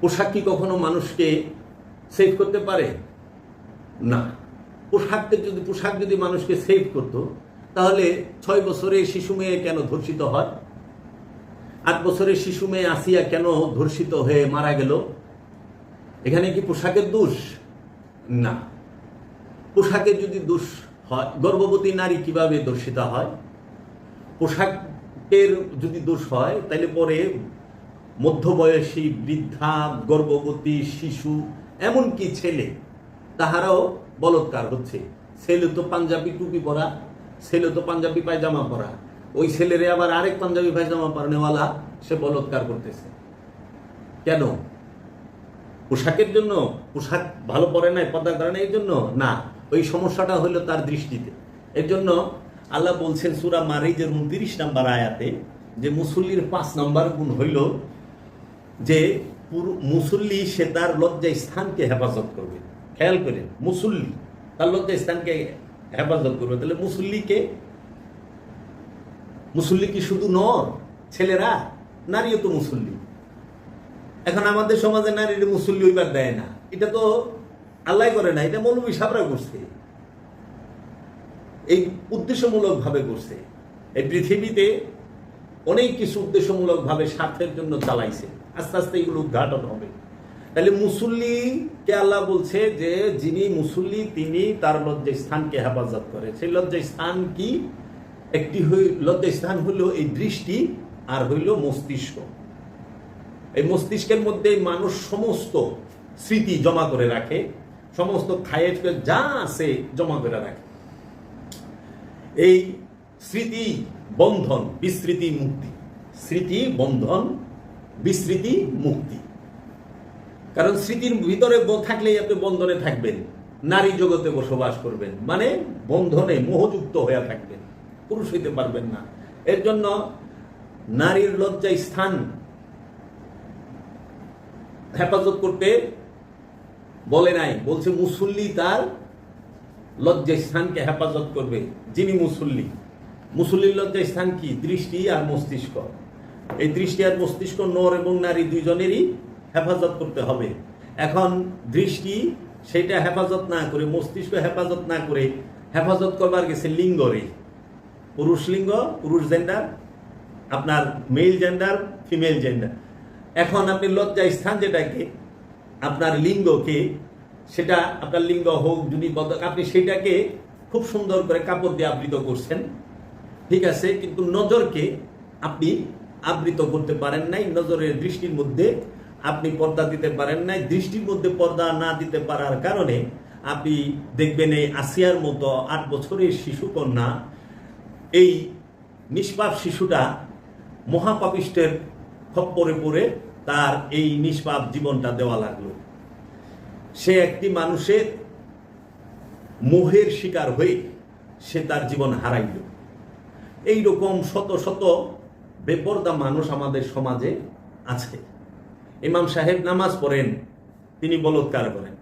পোশাক কি কখনো মানুষকে সেভ করতে পারে? না। পোশাক যদি মানুষকে সেভ করত, তাহলে 6 বছরের শিশু মেয়ে কেন ধর্ষিত হয়? 8 বছরের শিশু মেয়ে আসিয়া কেন ধর্ষিত হয়ে মারা গেল? এখানে কি পোশাকের দোষ? না। পোশাকের যদি দোষ হয়, গর্ভবতী নারী কিভাবে ধর্ষিত হয়? পোশাকের যদি দোষ হয়, তাহলে পরে মধ্যবয়সী, বৃদ্ধা, গর্ভবতী, শিশু, এমনকি ছেলে, তাহারাও বলৎকার হচ্ছে। ছেলে তো পাঞ্জাবি টুপি পরা, ছেলে তো পাঞ্জাবি পায়জামা পরা, ওই ছেলেরে আবার আরেক পাঞ্জাবি পায়জামা পরানেওয়ালা সে বলৎকার করতেছে। কেন? পোশাকের জন্য? পোশাক ভালো পরে নাই, পর্দা করে না এই জন্য? না, ওই সমস্যাটা হইলো তার দৃষ্টিতে। এর জন্য আল্লাহ বলছেন সূরা মারিজের 29 নম্বর আয়াতে যে মুসল্লির 5 নম্বর গুণ হইল যে মুসল্লি সে তার লজ্জা স্থানকে হেফাজত করবে। খেয়াল করেন, মুসল্লি তার লজ্জা স্থানকে হেফাজত করবে। তাহলে মুসল্লি কি শুধু নর? ছেলেরা? নারীও তো মুসল্লি। এখন আমাদের সমাজে নারীর মুসল্লি ওইবার দেয় না, এটা তো আল্লাহ করে না, এটা মৌলবী সাহেবরা করছে, এই উদ্দেশ্যমূলক ভাবে করছে। এই পৃথিবীতে অনেক কিছু উদ্দেশ্যমূলক ভাবে স্বার্থের জন্য চালাইছে, আস্তে আস্তে এগুলো উদ্ঘাটন হবে। তাহলে মুসল্লিকে আল্লাহ বলছে যে যিনি মুসল্লি তিনি তার লজ্জা স্থানকে হেফাজত করে। সেই লজ্জা স্থান কি? একটি লজ্জা স্থান হইল এই দৃষ্টি, আর হইল মস্তিষ্ক। এই মস্তিষ্কের মধ্যে মানুষ সমস্ত স্মৃতি জমা করে রাখে, সমস্ত খায়ের যা আছে জমা করে রাখে। এই স্মৃতি বন্ধন, বিস্মৃতি, মুক্তি। স্মৃতি বন্ধন, বিস্মৃতি, মুক্তি। কারণ স্মৃতির ভিতরে থাকলেই আপনি বন্ধনে থাকবেন, নারী জগতে বসবাস করবেন, মানে বন্ধনে মোহযুক্ত হয়ে থাকবেন, পুরুষ হইতে পারবেন না। এর জন্য নারীর লজ্জা স্থান হেফাজত করতে বলে নাই, বলছে মুসল্লি তার লজ্জা স্থানকে হেফাজত করবে। যিনি মুসল্লির লজ্জা স্থান কি? দৃষ্টি আর মস্তিষ্ক। এই দৃষ্টি আর মস্তিষ্ক নর এবং নারী দুইজনেরই হেফাজত করতে হবে। এখন দৃষ্টি সেটা হেফাজত না করে, মস্তিষ্ক হেফাজত না করে, হেফাজত করবার গেছে লিঙ্গরে। পুরুষ লিঙ্গ, পুরুষ জেন্ডার, আপনার মেল জেন্ডার, ফিমেল জেন্ডার। এখন আপনি লজ্জা স্থান যেটাকে, আপনার লিঙ্গকে, সেটা আপনার লিঙ্গ হোক যদি আপনি সেটাকে খুব সুন্দর করে কাপড় দিয়ে আবৃত করছেন, ঠিক আছে, কিন্তু নজরকে আপনি আবৃত করতে পারেন নাই। নজরের দৃষ্টির মধ্যে আপনি পর্দা দিতে পারেন নাই। দৃষ্টির মধ্যে পর্দা না দিতে পারার কারণে আপনি দেখবেন এই আসিয়ার মতো 8 বছরের শিশু কন্যা, এই নিষ্পাপ শিশুটা মহাপাপিষ্টের খপ্পরে পড়ে তার এই নিষ্পাপ জীবনটা দেওয়া লাগলো। সে একটি মানুষের মোহের শিকার হয়ে সে তার জীবন হারাইল। এইরকম শত শত বেপরদা মানুষ আমাদের সমাজে আছে। ইমাম সাহেব নামাজ পড়েন, তিনি বলৎকার করেন।